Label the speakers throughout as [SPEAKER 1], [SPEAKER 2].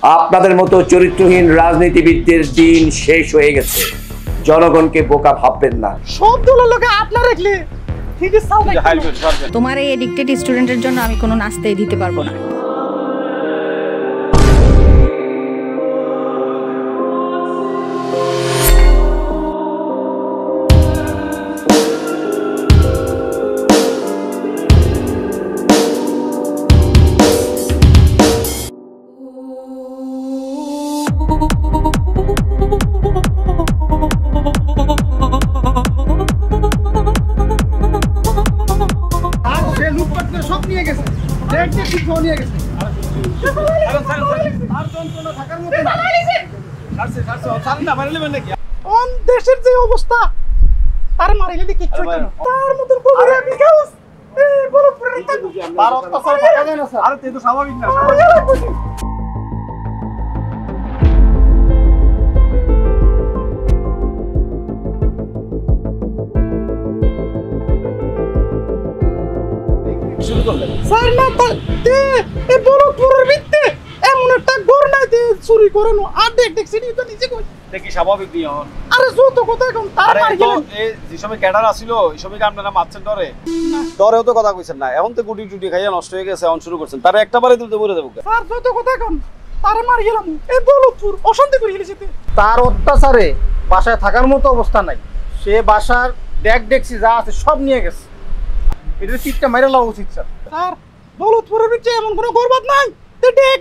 [SPEAKER 1] আপনাদের মতো চরিত্রহীন রাজনীতিবিদদের দিন শেষ হয়ে গেছে। জনগণকে বোকা ভাববেন না।
[SPEAKER 2] সব দলের লোকে আপনারা রাখলে
[SPEAKER 3] তোমার এই এডিক্টেড স্টুডেন্টের জন্য আমি কোনো নাস্তাই দিতে পারবো না।
[SPEAKER 2] দেশের যে অবস্থা তার মারিলে কিচ্ছু হইতো না। তার মতন বলে আমি গাউস এই বড় পুরো তার অত্যাচার থাকা যায় না স্যার। আরে তুই তো স্বাভাবিক না। শুরু করলেন স্যার না তে এই বড় পুরোর ভিতরে এমন একটা ঘর নাই যে চুরি করে নো আর দেখ সিডি তো নিচে কই
[SPEAKER 4] দেখি স্বাভাবিক নি হন।
[SPEAKER 2] আরে যত কথা কম তার মার গেল।
[SPEAKER 4] এই যে সময় ক্যাডার আসিল এই সময় কি আপনারা মারছেন ডরে? ডরেও তো কথা কইছেন না। এখন তো গুটি টুটি খাইয়া নষ্ট হয়ে গেছে, এখন শুরু করছেন। তারে একটা বারে দিতে বলে দেব
[SPEAKER 2] স্যার যত কথা কম তার মার গেলাম। এই বলপুর অশান্তি করে গেছে।
[SPEAKER 5] তার অত্যাচারে বাসায় থাকার মতো অবস্থা নাই। সে বাসার ডেকসি যা আছে সব নিয়ে গেছে। এটা চিটটা মাইরা লাও উচিত স্যার।
[SPEAKER 2] স্যার বলপুরের ভিতরে এমন কোনো গর্বাত নাই।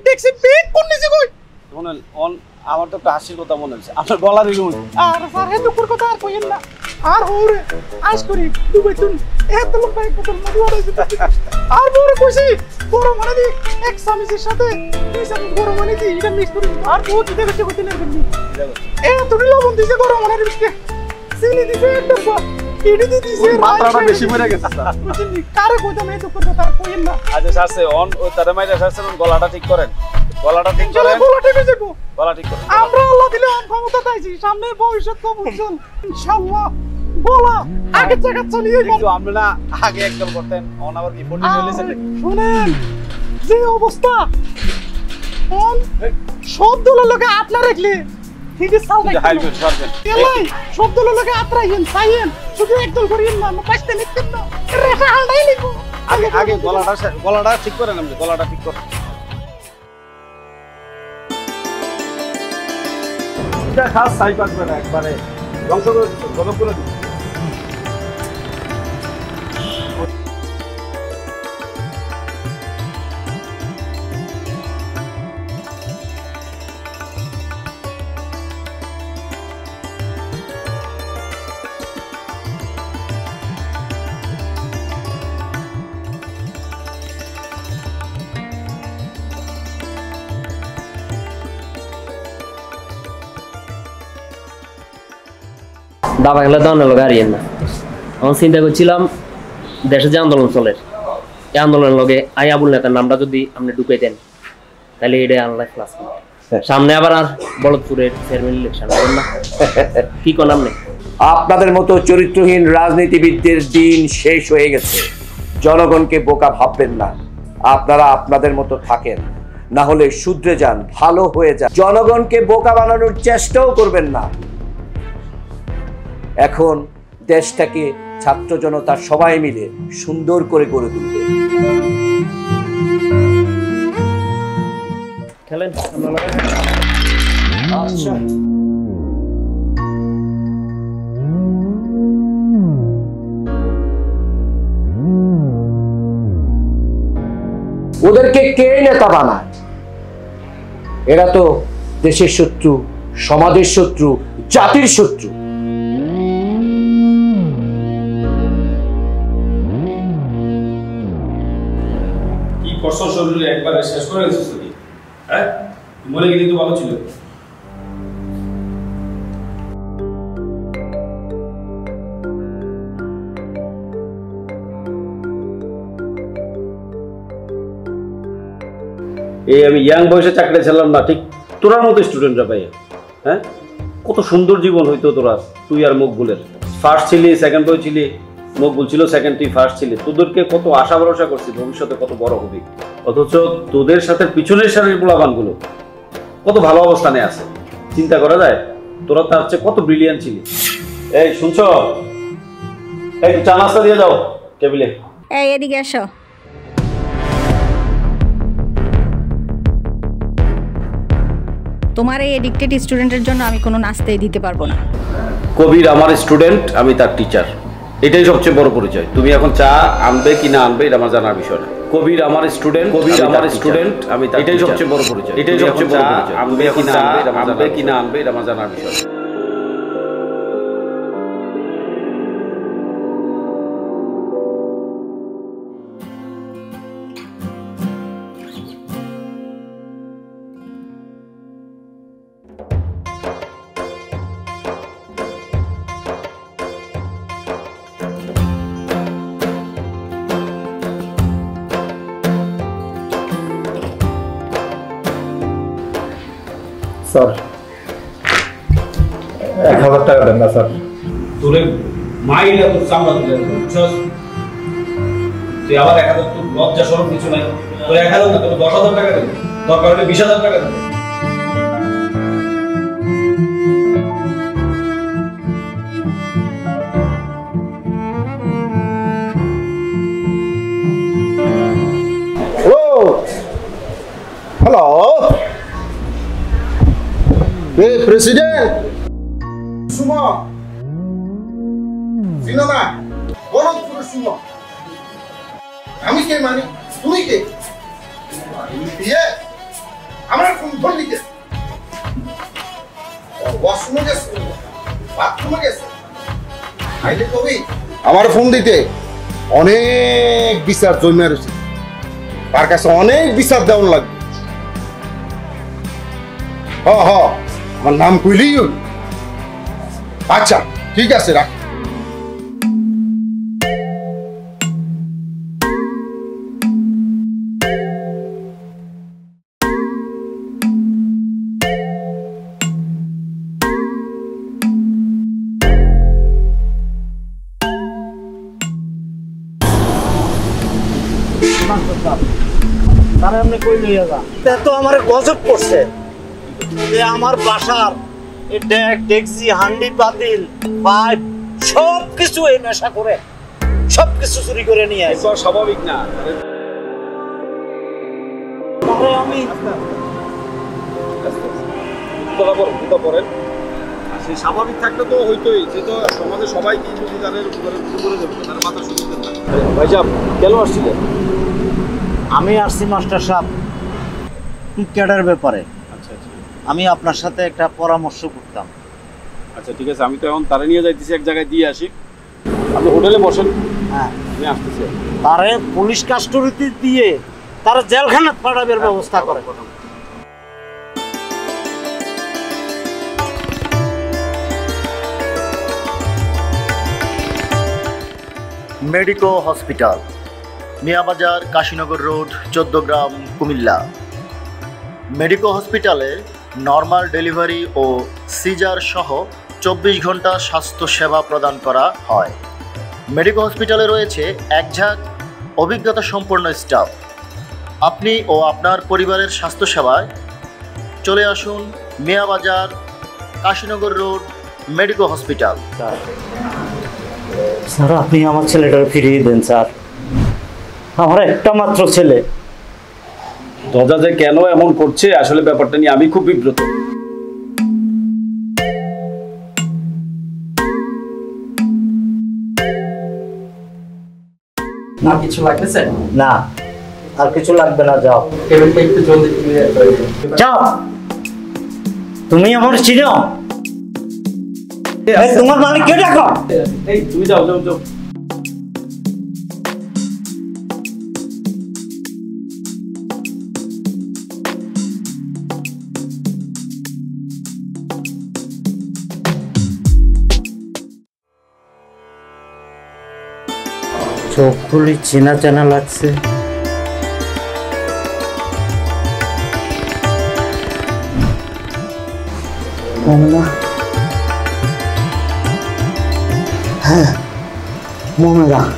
[SPEAKER 2] ডেকসি পেট কোন নিচে কই
[SPEAKER 4] শুনেন অন আমার তো একটা হাসির কথা মনে হচ্ছে। আপনার গলা রিলুন
[SPEAKER 2] আর স্যার হে দুপুর কথা আর কইেন না। আর হোরে আজ করি দুবে তুন এত লোক বাইক বোতল মধু আড়াইছে। আর বড় কইছি বড় মানে দি এক সামিসের সাথে দুই সামিস বড় মানে দি এটা মিক্স করি। আর বহুত দিতে বেশি কইতে না বন্ধু। এ তুমি লবণ দিছে বড় মানে দিছে। চিনি দিছে একটা এডি দিছে।
[SPEAKER 4] মাত্রাটা বেশি পড়ে গেছে স্যার।
[SPEAKER 2] বুঝলি কারে কইতাম এই দুপুর কথা আর কইেন না।
[SPEAKER 4] আচ্ছা স্যার অন ওই তারে মাইরা স্যার গলাটা ঠিক করেন। গলাটা ঠিক করেন।
[SPEAKER 2] গলা ঠিক হয়ে যাবো।
[SPEAKER 4] গলা ঠিক করেন।
[SPEAKER 2] আমরা আল্লাহ দিলে আম ক্ষমতা চাইছি। সামনে ভবিষ্যৎ কবুল ইনশাআল্লাহ। বলা আগে জায়গা চালিয়ে
[SPEAKER 4] কিন্তু আমরা না আগে একদম করতেন অন আবার কি ফোন নিয়েছেন
[SPEAKER 2] শুনেন যে অবস্থা অন সব দলের লোকে আপনারা রাখলে ঠিক আছে সাল
[SPEAKER 4] হাইল সরবেন
[SPEAKER 2] এলাই সব দলের লোকে আপনারা ইন সাইয়েন শুধু একদল করিয়েন না না পাঁচটা নিতেন না রেখা হালটাই লিখো।
[SPEAKER 4] আগে গলাটা ঠিক করেন। আপনি গলাটা ঠিক করেন। এটা খাস সাই পাকবে না একবারে ধ্বংস করে গলপ করে দিন।
[SPEAKER 6] দাবা খেলা দাও না হারিয়েন না। আমি চিন্তা করছিলাম দেশে যে আন্দোলন চলে এই আন্দোলনের লগে আবুল নেতার নামটা যদি আপনি ঢুকাই দেন তাহলে এটা আনলাই ক্লাস সামনে আবার আর বলদপুরের চেয়ারম্যান ইলেকশন হবে না। কি কোন আপনি?
[SPEAKER 1] আপনাদের মতো চরিত্রহীন রাজনীতিবিদদের দিন শেষ হয়ে গেছে। জনগণকে বোকা ভাববেন না। আপনারা আপনাদের মতো থাকেন, না হলে শুধরে যান, ভালো হয়ে যান। জনগণকে বোকা বানানোর চেষ্টাও করবেন না। এখন দেশটাকে ছাত্র জনতা সবাই মিলে সুন্দর করে গড়ে তুলবে।
[SPEAKER 6] খেলেন
[SPEAKER 1] আচ্ছা ওদেরকে কে নেতা বানায়? এরা তো দেশের শত্রু, সমাজের শত্রু, জাতির শত্রু।
[SPEAKER 4] কি কষ্ট শরীরে একবারে শেষ করে দিছিস তুই? হ্যাঁ মরে গেলি তো ভালো ছিল। এই আমি ইয়াং বয়সে চাকরি ছিলাম না, ঠিক তোরার মতো স্টুডেন্টরা পাই। হ্যাঁ কত সুন্দর জীবন হইতো তোরা, তুই আর মকবুলের। ফার্স্ট ছিলি, সেকেন্ড বয় ছিলি, মকবুল ছিল সেকেন্ড, তুই ফার্স্ট ছিলি। তোদেরকে কত আশা ভরসা করছি ভবিষ্যতে কত বড় হবি, অথচ তোদের সাথে পিছনের সারির পোলাপানগুলো কত ভালো অবস্থানে আছে, চিন্তা করা যায়? তোরা তার চেয়ে কত ব্রিলিয়ান্ট ছিলি। এই শুনছো, এই চা নাস্তা দিয়ে দাও টেবিলে।
[SPEAKER 3] এই এদিকে এসো। তোমার এই এডিক্টেড স্টুডেন্টের জন্য আমি কোনো নাস্তাই দিতে পারবো না।
[SPEAKER 4] কবির আমার স্টুডেন্ট, আমি তার টিচার, এটাই সবচেয়ে বড় পরিচয়। তুমি এখন চা আনবে কি না আনবে এটা আমার জানার বিষয় না। কবির আমার স্টুডেন্ট, আমি তার, এটাই সবচেয়ে বড় পরিচয়। এটাই সবচেয়ে বড় পরিচয়। আনবে কি না আনবে এটা আমার জানার বিষয়।
[SPEAKER 5] স্যার 1000 টাকা দেন না স্যার।
[SPEAKER 4] তোরে মাইরা তোর চামড়া তুলে বুঝছস? তুই আবার 1000, তোর লজ্জা শরম কিছু নাই। তোর 1000 না, তোর 10,000 টাকা দেবে, দরকার হলে 20,000 টাকা দেবে।
[SPEAKER 5] হ্যালো, প্রেসিডেন্ট সুমন সিনেমা বড় সুমন। আমি কে মানে? তুমি কে? আমার ফোন ধরলি কে? ওয়াশরুমে গেছে, বাথরুমে গেছে, আইলে কবি আমার ফোন দিতে অনেক বিচার জমে রয়েছে, তার কাছে অনেক বিচার দেওয়ার লাগবে। আমার নাম কইলেই। আচ্ছা ঠিক আছে, রাখ। তো আমার গজব করছে যে আমার বাসার ডেক ডেক্সি হান্ডি পাতিল পাইপ সব কিছু এই নেশা করে সব কিছু চুরি করে নিয়ে আসে।
[SPEAKER 4] স্বাভাবিক না।
[SPEAKER 5] আমি
[SPEAKER 4] সে স্বাভাবিক থাকলে তো হইতোই, সে তো সমাজে সবাইকে যদি তাদের উপরে দেবে, তার মাথা শুনতে না। ভাইজান কেন আসছিলেন?
[SPEAKER 5] আমি আসছি মাস্টার সাহেব ক্যাডার ব্যাপারে।
[SPEAKER 4] আচ্ছা আচ্ছা,
[SPEAKER 5] আমি আপনার সাথে একটা পরামর্শ করতাম।
[SPEAKER 4] আচ্ছা ঠিক আছে, আমি তো এখন তারে নিয়ে যাইতেছি এক জায়গায় দিয়ে আসি, আপনি হোটেলে বসেন।
[SPEAKER 5] হ্যাঁ,
[SPEAKER 4] আমি আসতেছি।
[SPEAKER 5] তারে পুলিশ কাস্টডিতে দিয়ে তারা জেলখানাত পাঠাবের ব্যবস্থা করে।
[SPEAKER 7] Medico hospital, Miabazar, Kashinagar road, 14 গ্রাম, কুমিল্লা। মেডিকো হসপিটালে নর্মাল ডেলিভারি ও সিজার সহ 24 ঘন্টা স্বাস্থ্য সেবা প্রদান করা হয়। মেডিকো হসপিটালে রয়েছে একঝাঁক অভিজ্ঞতা সম্পন্ন স্টাফ। আপনি ও আপনার পরিবারের স্বাস্থ্যসেবায় চলে আসুন Miabazar, Kashinagar road, medico hospital.
[SPEAKER 5] Sir আপনি আমার ছেলেটাকে ফিরিয়ে দেন স্যার, আমার একটা মাত্র ছেলে।
[SPEAKER 4] দাদা যে কেন এমন করছে আসলে ব্যাপারটা নিয়ে আমি খুব বিব্রত।
[SPEAKER 6] না কিছু লাগতেছে
[SPEAKER 5] না, আর কিছু লাগবে না, যাও।
[SPEAKER 6] টেবিলটা একটু জলদি ক্লিয়ার করে দিন।
[SPEAKER 5] যাও, তুমি আমার চিনো? তোমার মালিক কে? ডাকো।
[SPEAKER 4] এই তুমি যাও যাও যাও।
[SPEAKER 5] চোখগুলি চেনা চেনা লাগছে। হ্যাঁ, মনে রাখ।